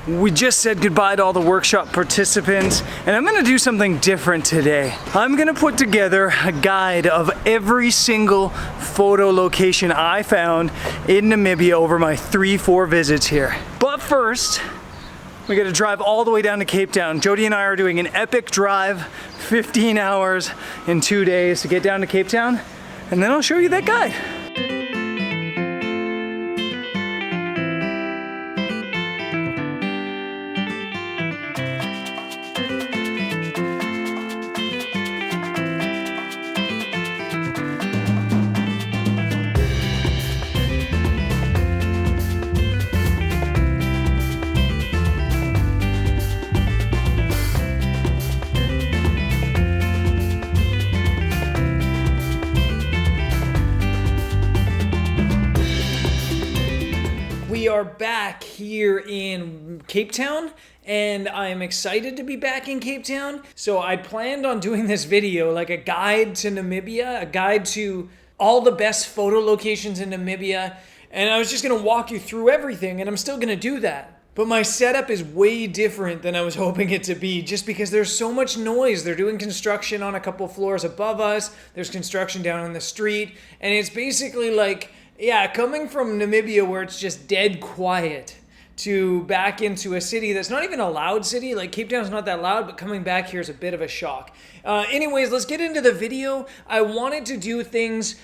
We just said goodbye to all the workshop participants, and I'm gonna do something different today. I'm gonna put together a guide of every single photo location I found in Namibia over my 3-4 visits here. But first, we gotta drive all the way down to Cape Town. Jody and I are doing an epic drive, 15 hours in 2 days to get down to Cape Town, and then I'll show you that guide. We are back here in Cape Town, and I am excited to be back in Cape Town. So I planned on doing this video, like a guide to Namibia, a guide to all the best photo locations in Namibia, and I was just gonna walk you through everything, and I'm still gonna do that. But my setup is way different than I was hoping it to be, just because there's so much noise. They're doing construction on a couple floors above us, there's construction down on the street, and it's basically like, yeah, coming from Namibia where it's just dead quiet to back into a city that's not even a loud city. Like Cape Town's not that loud, but coming back here is a bit of a shock. Anyways, let's get into the video. I wanted to do things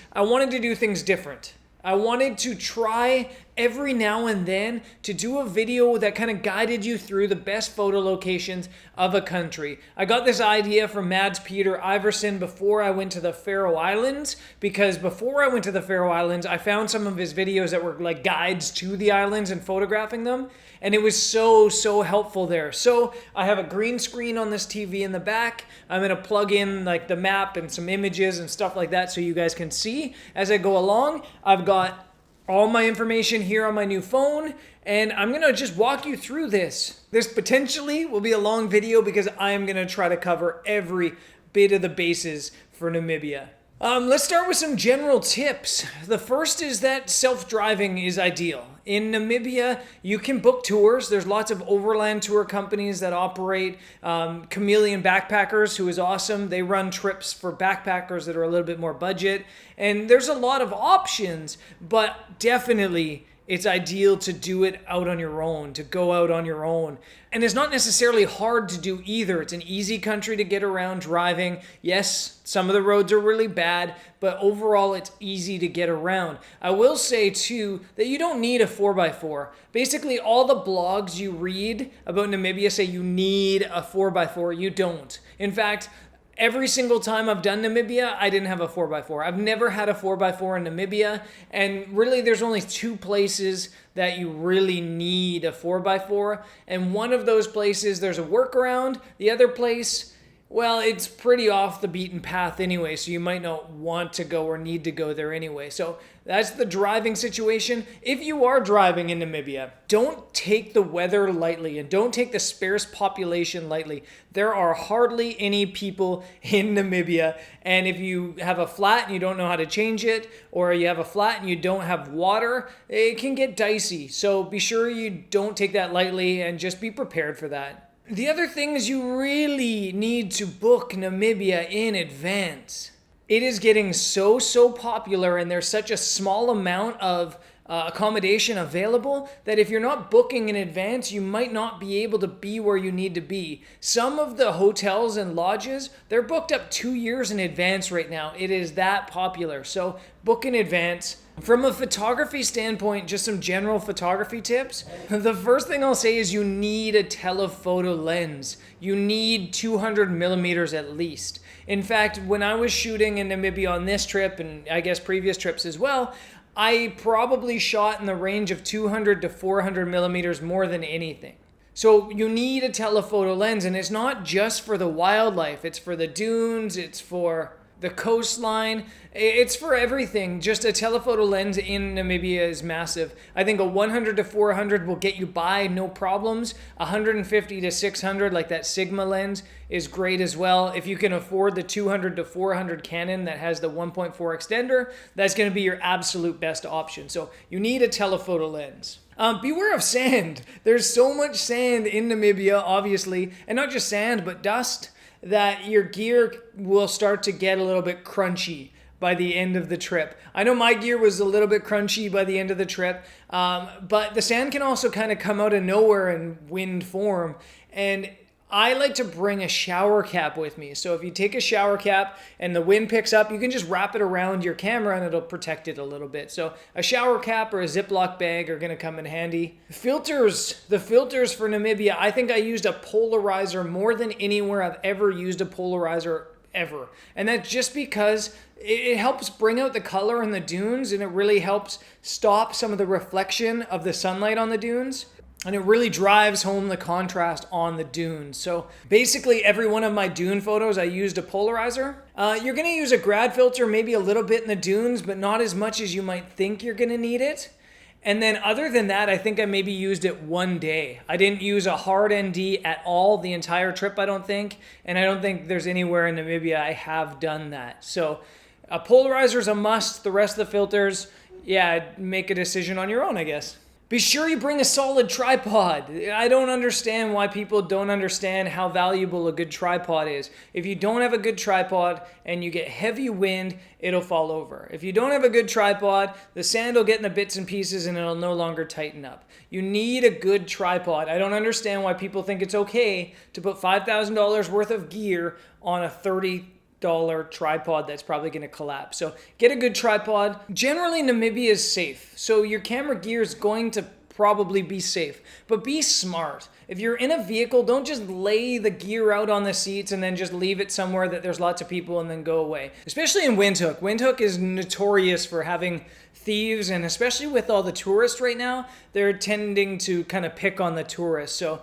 different. I wanted to try every now and then to do a video that kind of guided you through the best photo locations of a country. I got this idea from Mads Peter Iverson before I went to the Faroe Islands, because before I went to the Faroe Islands, I found some of his videos that were like guides to the islands and photographing them, and it was so helpful there. So I have a green screen on this TV in the back. I'm gonna plug in like the map and some images and stuff like that so you guys can see as I go along. I've got all my information here on my new phone, and I'm gonna just walk you through this. This potentially will be a long video because I am gonna try to cover every bit of the bases for Namibia. Let's start with some general tips. The first is that self-driving is ideal. In Namibia, you can book tours. There's lots of overland tour companies that operate. Chameleon Backpackers, who is awesome. They run trips for backpackers that are a little bit more budget. And there's a lot of options, but definitely it's ideal to do it out on your own, to go out on your own. And it's not necessarily hard to do either. It's an easy country to get around driving. Yes, some of the roads are really bad, but overall it's easy to get around. I will say too that you don't need a 4x4. Basically all the blogs you read about Namibia say you need a 4x4. You don't. In fact, every single time I've done Namibia, I didn't have a 4x4. I've never had a 4x4 in Namibia, and really there's only 2 places that you really need a 4x4, and one of those places there's a workaround. The other place, well, it's pretty off the beaten path anyway, so you might not want to go or need to go there anyway. So that's the driving situation. If you are driving in Namibia, don't take the weather lightly and don't take the sparse population lightly. There are hardly any people in Namibia, and if you have a flat and you don't know how to change it, or you have a flat and you don't have water, it can get dicey. So be sure you don't take that lightly and just be prepared for that. The other thing is you really need to book Namibia in advance. It is getting so popular, and there's such a small amount of accommodation available that if you're not booking in advance, you might not be able to be where you need to be. Some of the hotels and lodges, they're booked up 2 years in advance right now. It is that popular. So book in advance. From a photography standpoint, just some general photography tips. The first thing I'll say is you need a telephoto lens. You need 200 millimeters at least. In fact, when I was shooting in Namibia on this trip, and I guess previous trips as well, I probably shot in the range of 200 to 400 millimeters more than anything. So you need a telephoto lens, and it's not just for the wildlife. It's for the dunes, it's for the coastline, it's for everything. Just a telephoto lens in Namibia is massive. I think a 100 to 400 will get you by, no problems. 150 to 600, like that Sigma lens, is great as well. If you can afford the 200 to 400 Canon that has the 1.4 extender, that's going to be your absolute best option. So you need a telephoto lens. Beware of sand. There's so much sand in Namibia, obviously, and not just sand, but dust, that your gear will start to get a little bit crunchy by the end of the trip. I know my gear was a little bit crunchy by the end of the trip, but the sand can also kind of come out of nowhere in wind form. And I like to bring a shower cap with me. So if you take a shower cap and the wind picks up, you can just wrap it around your camera and it'll protect it a little bit. So a shower cap or a Ziploc bag are gonna come in handy. Filters, the filters for Namibia, I think I used a polarizer more than anywhere I've ever used a polarizer ever. And that's just because it helps bring out the color in the dunes, and it really helps stop some of the reflection of the sunlight on the dunes. And it really drives home the contrast on the dunes. So basically every one of my dune photos, I used a polarizer. You're gonna use a grad filter maybe a little bit in the dunes, but not as much as you might think you're gonna need it. And then other than that, I think I maybe used it one day. I didn't use a hard ND at all the entire trip, I don't think. And I don't think there's anywhere in Namibia I have done that. So a polarizer is a must. The rest of the filters, yeah, make a decision on your own, I guess. Be sure you bring a solid tripod. I don't understand why people don't understand how valuable a good tripod is. If you don't have a good tripod and you get heavy wind, it'll fall over. If you don't have a good tripod, the sand will get in the bits and pieces and it'll no longer tighten up. You need a good tripod. I don't understand why people think it's okay to put $5,000 worth of gear on a $30 tripod that's probably going to collapse. So get a good tripod. Generally, Namibia is safe. So your camera gear is going to probably be safe, but be smart. If you're in a vehicle, don't just lay the gear out on the seats and then just leave it somewhere that there's lots of people and then go away. Especially in Windhoek. Windhoek is notorious for having thieves, and especially with all the tourists right now, they're tending to kind of pick on the tourists. So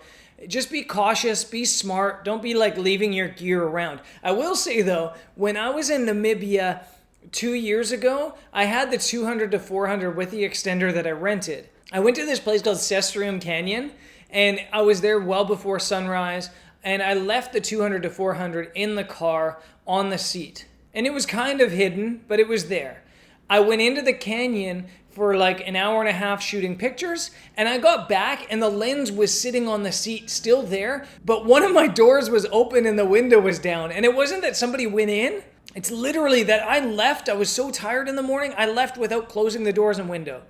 just be cautious, be smart. Don't be like leaving your gear around. I will say though, when I was in Namibia 2 years ago, I had the 200 to 400 with the extender that I rented. I went to this place called Sestrium Canyon, and I was there well before sunrise, and I left the 200 to 400 in the car on the seat. And it was kind of hidden, but it was there. I went into the canyon for like an hour and a half shooting pictures, and I got back and the lens was sitting on the seat still there, but one of my doors was open and the window was down. And it wasn't that somebody went in, it's literally that I left. I was so tired in the morning, I left without closing the doors and window.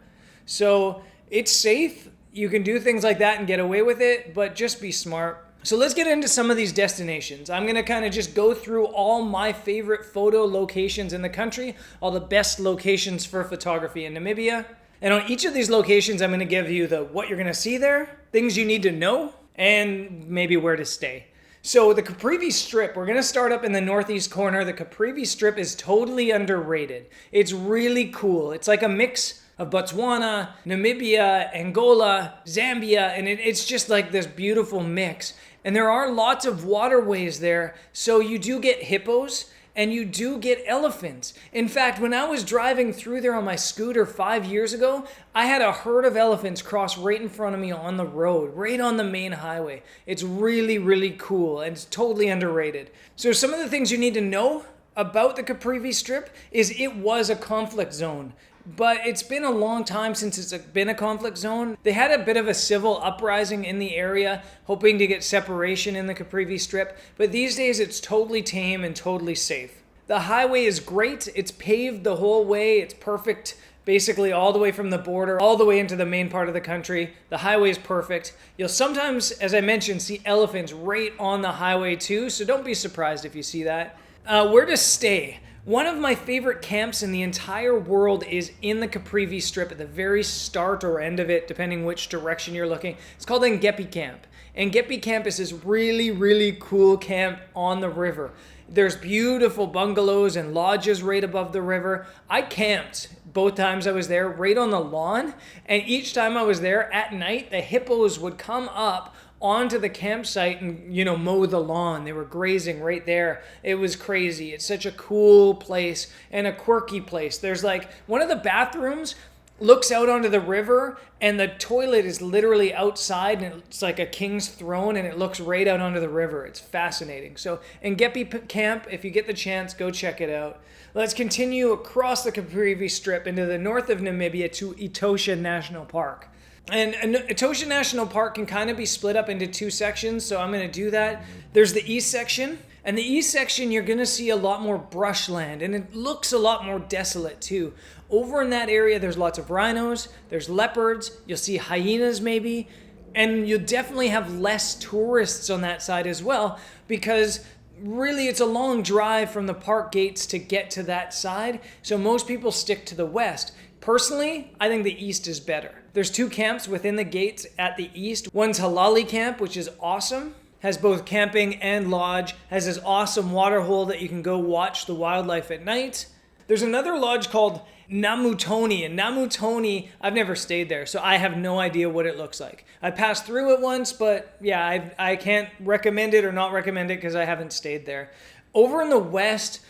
So it's safe, you can do things like that and get away with it, but just be smart. So let's get into some of these destinations. I'm gonna kind of just go through all my favorite photo locations in the country, all the best locations for photography in Namibia. And on each of these locations, I'm gonna give you the what you're gonna see there, things you need to know, and maybe where to stay. So the Caprivi Strip, we're gonna start up in the northeast corner. The Caprivi Strip is totally underrated. It's really cool. It's like a mix of Botswana, Namibia, Angola, Zambia, and it's just like this beautiful mix. And there are lots of waterways there, so you do get hippos and you do get elephants. In fact, when I was driving through there on my scooter 5 years ago, I had a herd of elephants cross right in front of me on the road, right on the main highway. It's really, really cool, and it's totally underrated. So some of the things you need to know about the Caprivi Strip is it was a conflict zone. But it's been a long time since it's been a conflict zone. They had a bit of a civil uprising in the area, hoping to get separation in the Caprivi Strip, but these days it's totally tame and totally safe. The highway is great. It's paved the whole way. It's perfect, basically all the way from the border, all the way into the main part of the country. The highway is perfect. You'll sometimes, as I mentioned, see elephants right on the highway too, so don't be surprised if you see that. Where to stay? One of my favorite camps in the entire world is in the Caprivi Strip at the very start or end of it, depending which direction you're looking. It's called Ngepi Camp. Ngepi Camp is this really, really cool camp on the river. There's beautiful bungalows and lodges right above the river. I camped both times I was there right on the lawn, and each time I was there at night, the hippos would come up onto the campsite and, mow the lawn. They were grazing right there. It was crazy. It's such a cool place and a quirky place. There's like one of the bathrooms looks out onto the river, and the toilet is literally outside, and it's like a king's throne, and it looks right out onto the river. It's fascinating. So Ngepi Camp, if you get the chance, go check it out. Let's continue across the Caprivi Strip into the north of Namibia to Etosha National Park. And Etosha National Park can kind of be split up into two sections, so I'm going to do that. There's the east section, and the east section you're going to see a lot more brushland, and it looks a lot more desolate too. Over in that area, there's lots of rhinos, there's leopards, you'll see hyenas maybe, and you'll definitely have less tourists on that side as well, because really it's a long drive from the park gates to get to that side, so most people stick to the west. Personally, I think the east is better. There's two camps within the gates at the east. One's Halali Camp, which is awesome. Has both camping and lodge. Has this awesome water hole that you can go watch the wildlife at night. There's another lodge called Namutoni. And Namutoni, I've never stayed there, so I have no idea what it looks like. I passed through it once, but yeah, I can't recommend it or not recommend it because I haven't stayed there. Over in the west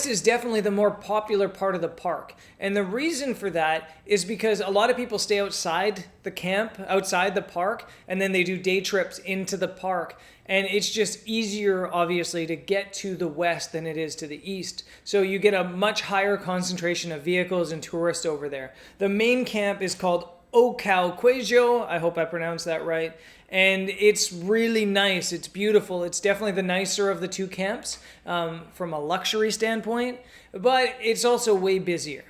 is definitely the more popular part of the park. And the reason for that is because a lot of people stay outside the camp, outside the park, and then they do day trips into the park. And it's just easier, obviously, to get to the west than it is to the east. So you get a much higher concentration of vehicles and tourists over there. The main camp is called Okauquejo. I hope I pronounced that right. And it's really nice. It's beautiful. It's definitely the nicer of the two camps from a luxury standpoint, but it's also way busier.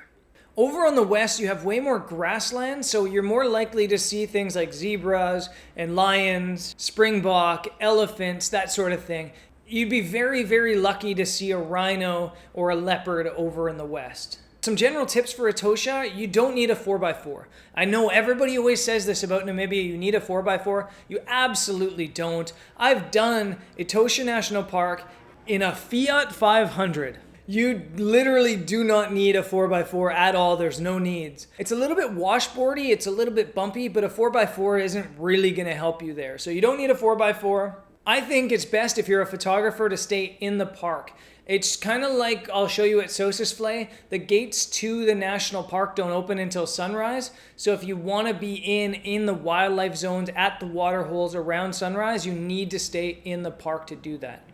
Over on the west, you have way more grassland, so you're more likely to see things like zebras and lions, springbok, elephants, that sort of thing. You'd be very, very lucky to see a rhino or a leopard over in the west. Some general tips for Etosha: you don't need a 4x4. I know everybody always says this about Namibia, you need a 4x4. You absolutely don't. I've done Etosha National Park in a Fiat 500. You literally do not need a 4x4 at all. There's no needs. It's a little bit washboardy, it's a little bit bumpy, but a 4x4 isn't really going to help you there. So you don't need a 4x4. I think it's best if you're a photographer to stay in the park. It's kind of like I'll show you at Sossusvlei. The gates to the national park don't open until sunrise. So if you want to be in the wildlife zones at the water holes around sunrise, you need to stay in the park to do that.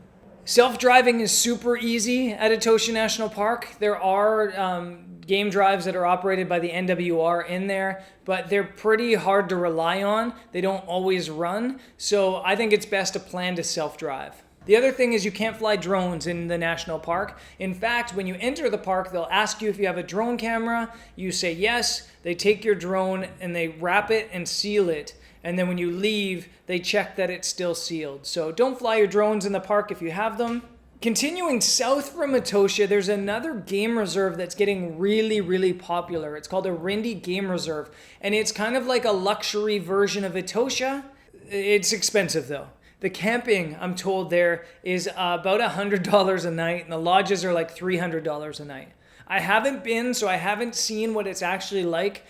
Self-driving is super easy at Etosha National Park. There are game drives that are operated by the NWR in there, but they're pretty hard to rely on. They don't always run. So I think it's best to plan to self-drive. The other thing is you can't fly drones in the national park. In fact, when you enter the park, they'll ask you if you have a drone camera. You say yes. They take your drone and they wrap it and seal it. And then when you leave, they check that it's still sealed. So don't fly your drones in the park if you have them. Continuing south from Etosha, there's another game reserve that's getting really, really popular. It's called Erindi Game Reserve. And it's kind of like a luxury version of Etosha. It's expensive though. The camping, I'm told, there is about $100 a night, and the lodges are like $300 a night. I haven't been, so I haven't seen what it's actually like,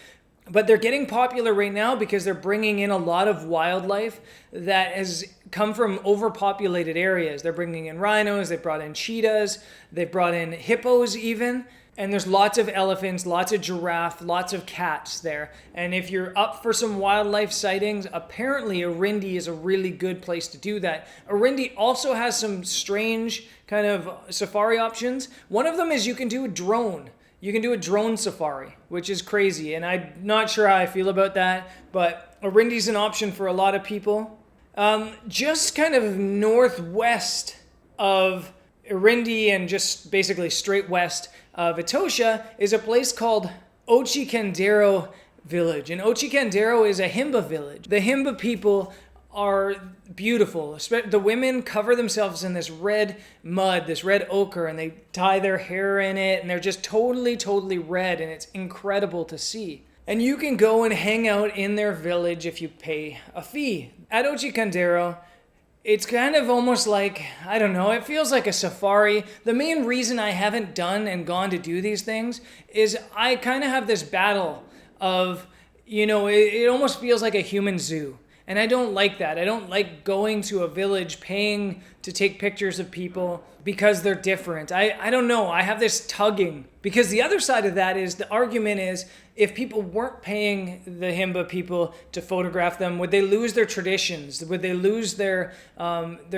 but they're getting popular right now because they're bringing in a lot of wildlife that has come from overpopulated areas. They're bringing in rhinos, they've brought in cheetahs, they've brought in hippos even. And there's lots of elephants, lots of giraffe, lots of cats there. And if you're up for some wildlife sightings, apparently Erindi is a really good place to do that. Erindi also has some strange kind of safari options. One of them is you can do a drone. You can do a drone safari, which is crazy. And I'm not sure how I feel about that, but Erindi's an option for a lot of people. Just kind of northwest of Erindi and just basically straight west of Etosha is a place called Ochikendero Village. And Ochikendero is a Himba village. The Himba people are beautiful. The women cover themselves in this red mud, this red ochre, and they tie their hair in it, and they're just totally, totally red, and it's incredible to see. And you can go and hang out in their village if you pay a fee. At Ochikendero, it's kind of almost like, I don't know, it feels like a safari. The main reason I haven't done and gone to do these things is I kind of have this battle of, it almost feels like a human zoo. And I don't like that. I don't like going to a village, paying to take pictures of people because they're different. I don't know. I have this tugging. Because the other side of that is, the argument is, if people weren't paying the Himba people to photograph them, would they lose their traditions? Would they lose their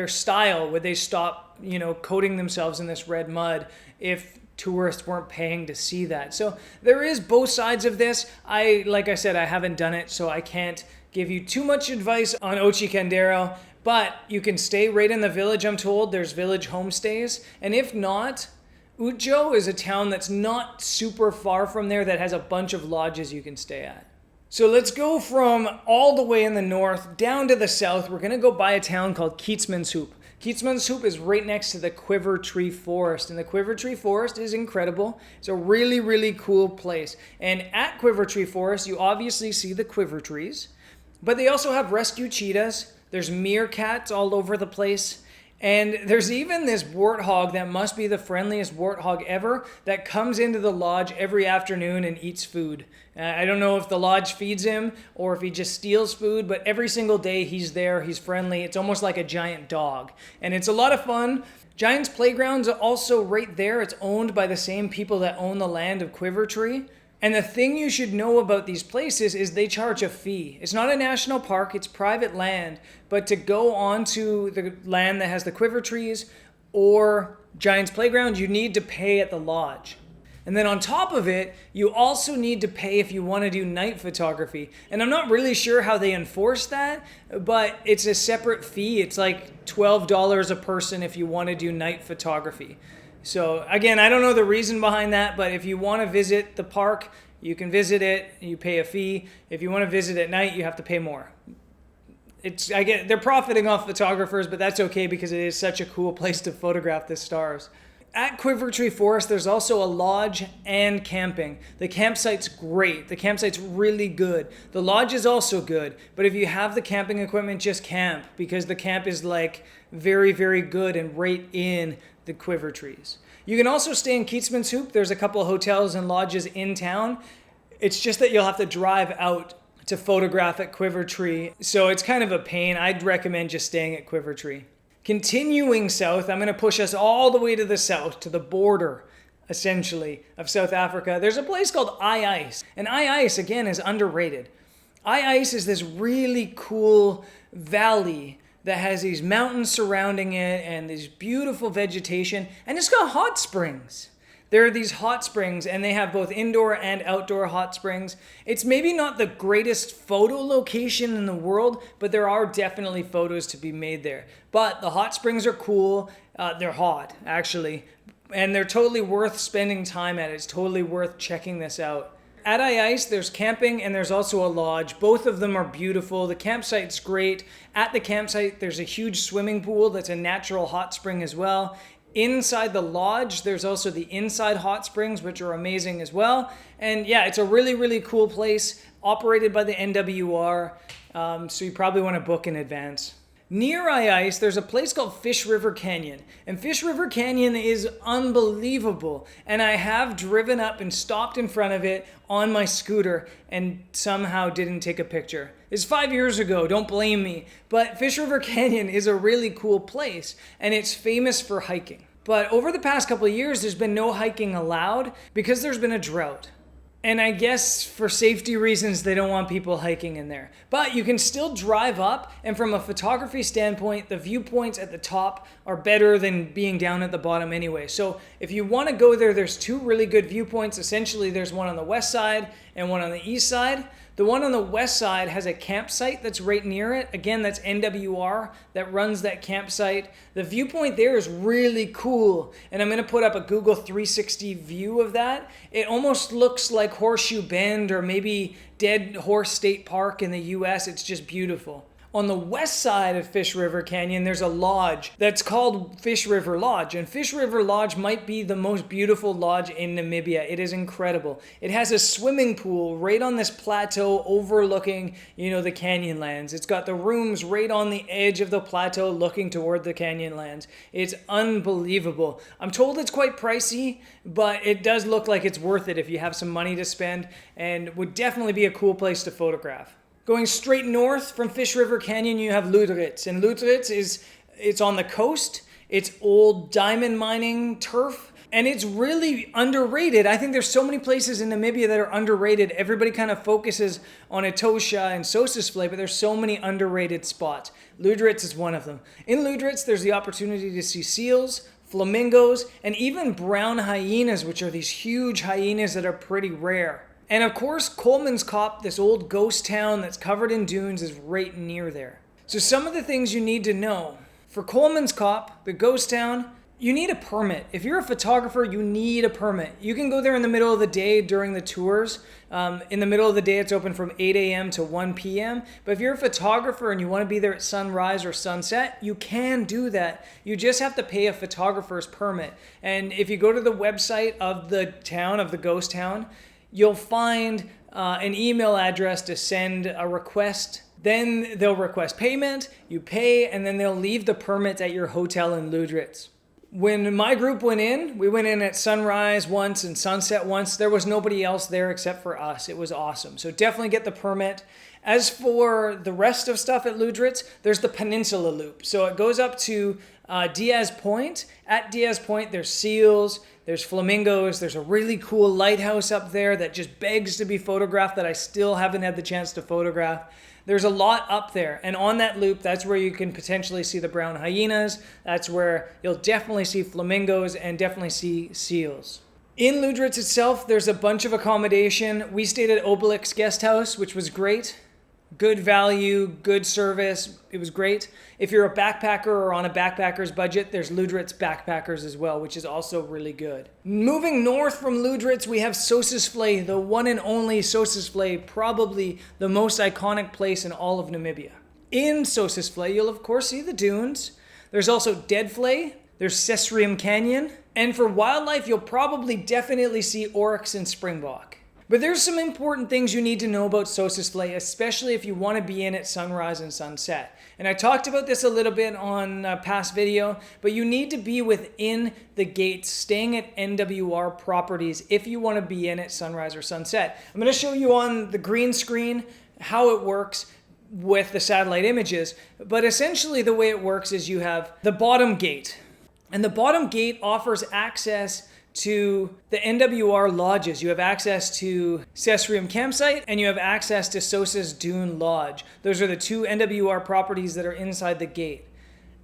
style? Would they stop, coating themselves in this red mud if tourists weren't paying to see that. So there is both sides of this. Like I said, I haven't done it, so I can't give you too much advice on Ochikandero, but you can stay right in the village, I'm told. There's village homestays. And if not, Utjo is a town that's not super far from there that has a bunch of lodges you can stay at. So let's go from all the way in the north down to the south. We're going to go by a town called Keetsmanshoop. Keetsmanshoop is right next to the Quiver Tree Forest, and the Quiver Tree Forest is incredible. It's a really, really cool place. And at Quiver Tree Forest, you obviously see the quiver trees, but they also have rescue cheetahs. There's meerkats all over the place. And there's even this warthog that must be the friendliest warthog ever that comes into the lodge every afternoon and eats food. I don't know if the lodge feeds him or if he just steals food, but every single day he's there, he's friendly. It's almost like a giant dog. And it's a lot of fun. Giant's Playground's also right there. It's owned by the same people that own the land of Quiver Tree. And the thing you should know about these places is they charge a fee. It's not a national park, it's private land. But to go onto the land that has the quiver trees or Giant's Playground, you need to pay at the lodge. And then on top of it, you also need to pay if you want to do night photography. And I'm not really sure how they enforce that, but it's a separate fee. It's like $12 a person if you want to do night photography. So again, I don't know the reason behind that, but if you want to visit the park, you can visit it, you pay a fee. If you want to visit at night, you have to pay more. They're profiting off photographers, but that's okay because it is such a cool place to photograph the stars. At Quiver Tree Forest, there's also a lodge and camping. The campsite's great. The campsite's really good. The lodge is also good, but if you have the camping equipment, just camp because the camp is like very, very good and right in the quiver trees. You can also stay in Keetsmanshoop. There's a couple of hotels and lodges in town. It's just that you'll have to drive out to photograph at Quiver Tree. So it's kind of a pain. I'd recommend just staying at Quiver Tree. Continuing south, I'm going to push us all the way to the south, to the border, essentially, of South Africa. There's a place called Ai-Ais. And Ai-Ais, again, is underrated. Ai-Ais is this really cool valley that has these mountains surrounding it and this beautiful vegetation, and it's got hot springs. There are these hot springs, and they have both indoor and outdoor hot springs. It's maybe not the greatest photo location in the world, but there are definitely photos to be made there. But the hot springs are cool. They're hot, actually, and they're totally worth spending time at. It's totally worth checking this out. At Ai-Ais, there's camping and there's also a lodge. Both of them are beautiful. The campsite's great. At the campsite, there's a huge swimming pool that's a natural hot spring as well. Inside the lodge, there's also the inside hot springs, which are amazing as well. And yeah, it's a really, really cool place operated by the NWR. So you probably want to book in advance. Near Ai-Ais, there's a place called Fish River Canyon. And Fish River Canyon is unbelievable. And I have driven up and stopped in front of it on my scooter and somehow didn't take a picture. It's 5 years ago, don't blame me. But Fish River Canyon is a really cool place, and it's famous for hiking. But over the past couple of years, there's been no hiking allowed because there's been a drought. And I guess for safety reasons, they don't want people hiking in there. But you can still drive up, and from a photography standpoint, the viewpoints at the top are better than being down at the bottom anyway. So if you want to go there, there's two really good viewpoints. Essentially, there's one on the west side and one on the east side. The one on the west side has a campsite that's right near it. Again, that's NWR that runs that campsite. The viewpoint there is really cool. And I'm going to put up a Google 360 view of that. It almost looks like Horseshoe Bend or maybe Dead Horse State Park in the US. It's just beautiful. On the west side of Fish River Canyon, there's a lodge that's called Fish River Lodge. And Fish River Lodge might be the most beautiful lodge in Namibia. It is incredible. It has a swimming pool right on this plateau overlooking, the Canyonlands. It's got the rooms right on the edge of the plateau looking toward the Canyonlands. It's unbelievable. I'm told it's quite pricey, but it does look like it's worth it if you have some money to spend, and would definitely be a cool place to photograph. Going straight north from Fish River Canyon, you have Luderitz. And Luderitz it's on the coast. It's old diamond mining turf. And it's really underrated. I think there's so many places in Namibia that are underrated. Everybody kind of focuses on Etosha and Sossusvlei, but there's so many underrated spots. Luderitz is one of them. In Luderitz, there's the opportunity to see seals, flamingos, and even brown hyenas, which are these huge hyenas that are pretty rare. And of course, Kolmanskop, this old ghost town that's covered in dunes, is right near there. So some of the things you need to know. For Kolmanskop, the ghost town, you need a permit. If you're a photographer, you need a permit. You can go there in the middle of the day during the tours. In the middle of the day, it's open from 8 a.m. to 1 p.m. But if you're a photographer and you want to be there at sunrise or sunset, you can do that. You just have to pay a photographer's permit. And if you go to the website of the town, of the ghost town, you'll find an email address to send a request. Then they'll request payment, you pay, and then they'll leave the permit at your hotel in Luderitz. When my group went in, we went in at sunrise once and sunset once. There was nobody else there except for us. It was awesome. So definitely get the permit. As for the rest of stuff at Luderitz, there's the peninsula loop. So it goes up to Diaz Point. At Diaz Point, there's seals, there's flamingos, there's a really cool lighthouse up there that just begs to be photographed that I still haven't had the chance to photograph. There's a lot up there, and on that loop, that's where you can potentially see the brown hyenas. That's where you'll definitely see flamingos and definitely see seals. In Luderitz itself, there's a bunch of accommodation. We stayed at Obelix Guest House, which was great. Good value, good service. It was great. If you're a backpacker or on a backpacker's budget, there's Luderitz Backpackers as well, which is also really good. Moving north from Luderitz, we have Sossusvlei, the one and only Sossusvlei, probably the most iconic place in all of Namibia. In Sossusvlei, you'll of course see the dunes. There's also Deadvlei, there's Sesrium Canyon, and for wildlife, you'll probably definitely see oryx and springbok. But there's some important things you need to know about Sossusvlei, especially if you want to be in at sunrise and sunset. And I talked about this a little bit on a past video, but you need to be within the gates, staying at NWR properties if you want to be in at sunrise or sunset. I'm going to show you on the green screen how it works with the satellite images. But essentially the way it works is you have the bottom gate. And the bottom gate offers access to the NWR lodges. You have access to Sesrium Campsite and you have access to Sossus Dune Lodge. Those are the two NWR properties that are inside the gate.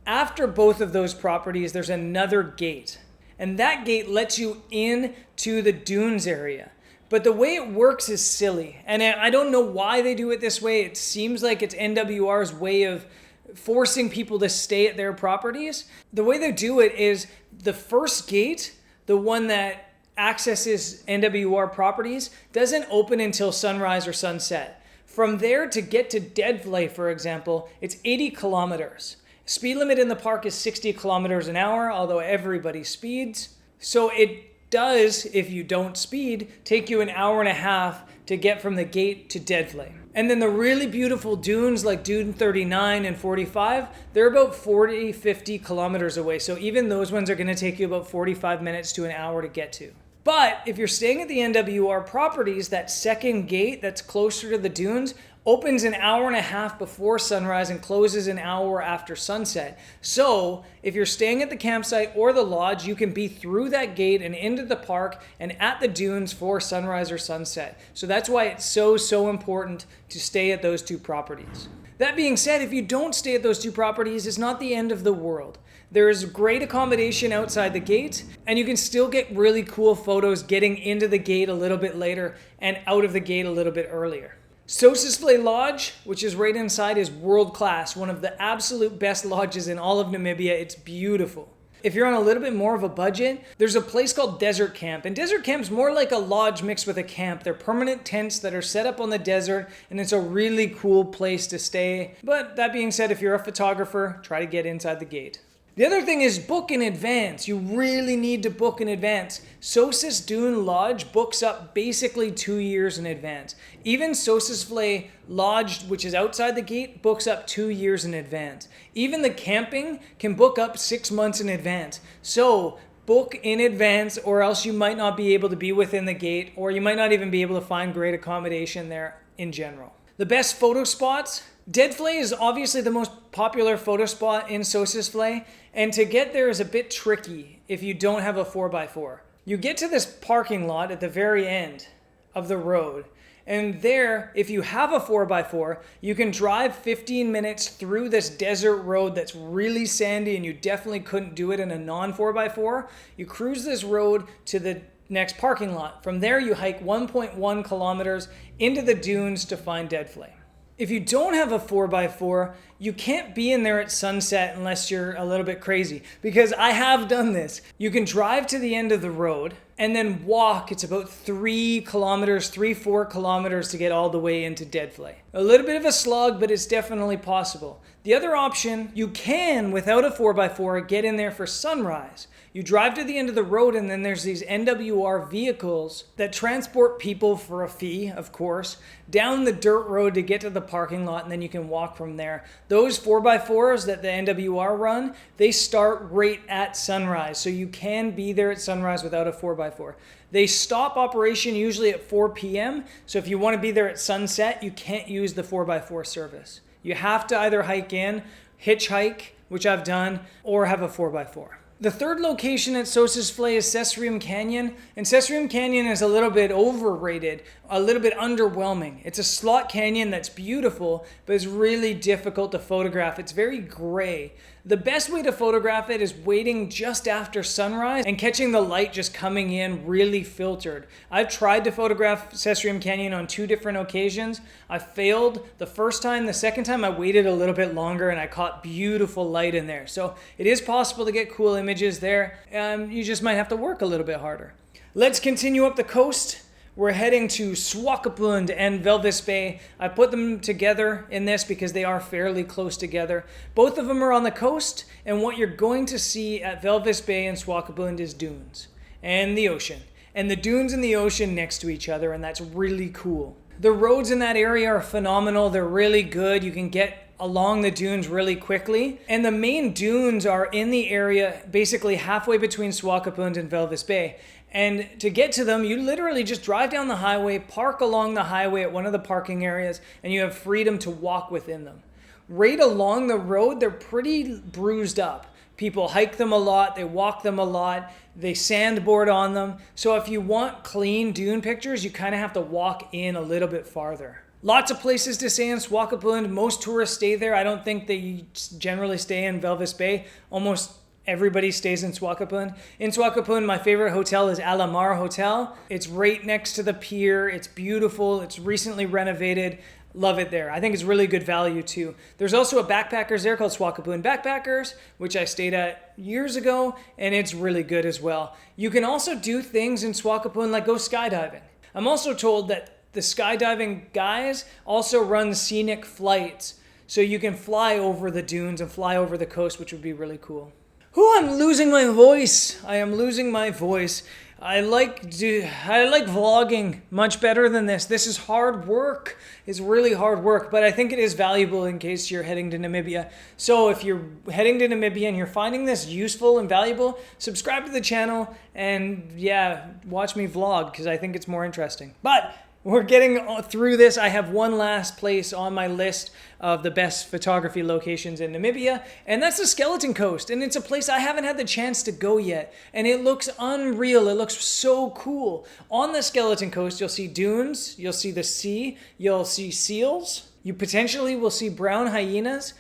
After both of those properties, there's another gate. And that gate lets you in to the dunes area. But the way it works is silly. And I don't know why they do it this way. It seems like it's NWR's way of forcing people to stay at their properties. The way they do it is the first gate, the one that accesses NWR properties, doesn't open until sunrise or sunset. From there to get to Deadvlei, for example, it's 80 kilometers. Speed limit in the park is 60 kilometers an hour, although everybody speeds. So it does, if you don't speed, take you an hour and a half to get from the gate to Deadvlei. And then the really beautiful dunes like Dune 39 and 45, they're about 40, 50 kilometers away. So even those ones are going to take you about 45 minutes to an hour to get to. But if you're staying at the NWR properties, that second gate that's closer to the dunes opens an hour and a half before sunrise and closes an hour after sunset. So if you're staying at the campsite or the lodge, you can be through that gate and into the park and at the dunes for sunrise or sunset. So that's why it's so important to stay at those two properties. That being said, if you don't stay at those two properties, it's not the end of the world. There is great accommodation outside the gate, and you can still get really cool photos getting into the gate a little bit later and out of the gate a little bit earlier. Sossusvlei Lodge, which is right inside, is world class. One of the absolute best lodges in all of Namibia. It's beautiful. If you're on a little bit more of a budget, there's a place called Desert Camp. And Desert Camp's more like a lodge mixed with a camp. They're permanent tents that are set up on the desert, and it's a really cool place to stay. But that being said, if you're a photographer, try to get inside the gate. The other thing is book in advance. You really need to book in advance. Sossus Dune Lodge books up basically 2 years in advance. Even Sossusvlei Lodge, which is outside the gate, books up 2 years in advance. Even the camping can book up 6 months in advance. So book in advance, or else you might not be able to be within the gate, or you might not even be able to find great accommodation there in general. The best photo spots. Deadvlei is obviously the most popular photo spot in Sossusvlei, and to get there is a bit tricky if you don't have a 4x4. You get to this parking lot at the very end of the road, And there, if you have a 4x4, you can drive 15 minutes through this desert road that's really sandy, and you definitely couldn't do it in a non-4x4. You cruise this road to the next parking lot. From there, you hike 1.1 kilometers into the dunes to find Dead Flame. If you don't have a 4x4, you can't be in there at sunset unless you're a little bit crazy, because I have done this. You can drive to the end of the road and then walk. It's about 4 kilometers to get all the way into Dead Flame. A little bit of a slog, but it's definitely possible. The other option, you can, without a 4x4, get in there for sunrise. You drive to the end of the road, and then there's these NWR vehicles that transport people for a fee, of course, down the dirt road to get to the parking lot, and then you can walk from there. Those 4x4s that the NWR run, they start right at sunrise, so you can be there at sunrise without a 4x4. They stop operation usually at 4 p.m., so if you want to be there at sunset, you can't use the 4x4 service. You have to either hike in, hitchhike, which I've done, or have a 4x4. The third location at Sossusvlei is Sesrium Canyon, and Sesrium Canyon is a little bit overrated, a little bit underwhelming. It's a slot canyon that's beautiful, but it's really difficult to photograph. It's very gray. The best way to photograph it is waiting just after sunrise and catching the light just coming in really filtered. I've tried to photograph Sesrium Canyon on 2 different occasions. I failed the first time. The second time I waited a little bit longer and I caught beautiful light in there. So it is possible to get cool images there. You just might have to work a little bit harder. Let's continue up the coast. We're heading to Swakopmund and Walvis Bay. I put them together in this because they are fairly close together. Both of them are on the coast, and what you're going to see at Walvis Bay and Swakopmund is dunes and the ocean. And the dunes and the ocean next to each other, and that's really cool. The roads in that area are phenomenal. They're really good. You can get along the dunes really quickly. And the main dunes are in the area basically halfway between Swakopmund and Walvis Bay. And to get to them, you literally just drive down the highway, park along the highway at one of the parking areas, and you have freedom to walk within them. Right along the road, they're pretty bruised up. People hike them a lot, they walk them a lot, they sandboard on them. So if you want clean dune pictures, you kind of have to walk in a little bit farther. Lots of places to stay in Swakopmund. Most tourists stay there. I don't think they generally stay in Walvis Bay. Almost everybody stays in Swakopmund. In Swakopmund, my favorite hotel is Alamar Hotel. It's right next to the pier. It's beautiful. It's recently renovated. Love it there. I think it's really good value too. There's also a backpackers there called Swakopmund Backpackers, which I stayed at years ago, and it's really good as well. You can also do things in Swakopmund like go skydiving. I'm also told that the skydiving guys also run scenic flights, so you can fly over the dunes and fly over the coast, which would be really cool. Oh, I'm losing my voice. I am losing my voice. I like vlogging much better than this. This is hard work. It's really hard work, but I think it is valuable in case you're heading to Namibia. So if you're heading to Namibia and you're finding this useful and valuable, subscribe to the channel and yeah, watch me vlog because I think it's more interesting. But we're getting through this. I have one last place on my list of the best photography locations in Namibia, and that's the Skeleton Coast. And it's a place I haven't had the chance to go yet, and it looks unreal. It looks so cool. On the Skeleton Coast, you'll see dunes, you'll see the sea, you'll see seals, you potentially will see brown hyenas,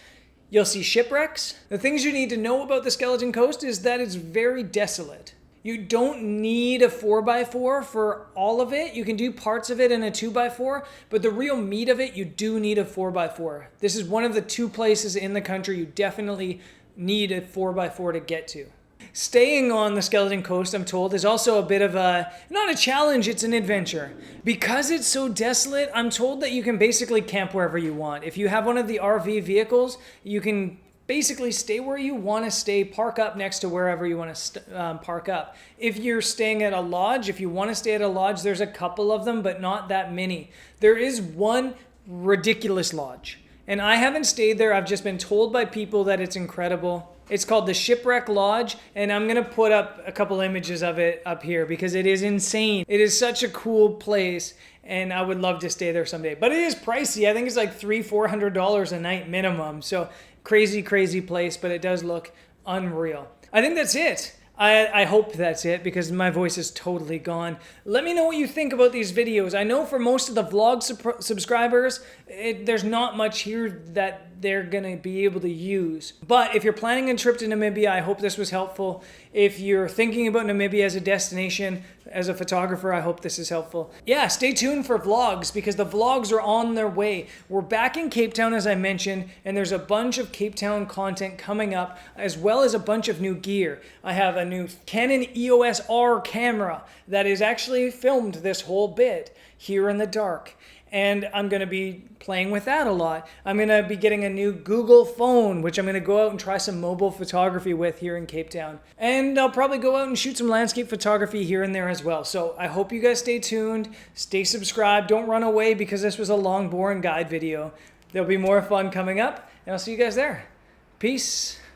you'll see shipwrecks. The things you need to know about the Skeleton Coast is that it's very desolate. You don't need a 4x4 for all of it. You can do parts of it in a 2x4, but the real meat of it, you do need a 4x4. This is one of the 2 places in the country you definitely need a 4x4 to get to. Staying on the Skeleton Coast, I'm told, is also a bit of a, not a challenge, it's an adventure. Because it's so desolate, I'm told that you can basically camp wherever you want. If you have one of the RV vehicles, you can basically stay where you want to stay, park up next to wherever you want to park up. If you're staying at a lodge, if you want to stay at a lodge, there's a couple of them, but not that many. There is one ridiculous lodge, and I haven't stayed there. I've just been told by people that it's incredible. It's called the Shipwreck Lodge, and I'm going to put up a couple images of it up here because it is insane. It is such a cool place, and I would love to stay there someday. But it is pricey. I think it's like $300-400 a night minimum. So crazy, crazy place, but it does look unreal. I think that's it. I hope that's it because my voice is totally gone. Let me know what you think about these videos. I know for most of the vlog subscribers, there's not much here that they're gonna be able to use. But if you're planning a trip to Namibia, I hope this was helpful. If you're thinking about Namibia as a destination, as a photographer, I hope this is helpful. Yeah, stay tuned for vlogs because the vlogs are on their way. We're back in Cape Town, as I mentioned, and there's a bunch of Cape Town content coming up, as well as a bunch of new gear. I have a new Canon EOS R camera that is actually filmed this whole bit here in the dark. And I'm going to be playing with that a lot. I'm going to be getting a new Google phone, which I'm going to go out and try some mobile photography with here in Cape Town. And I'll probably go out and shoot some landscape photography here and there as well. So I hope you guys stay tuned, stay subscribed, don't run away because this was a long, boring guide video. There'll be more fun coming up, and I'll see you guys there. Peace.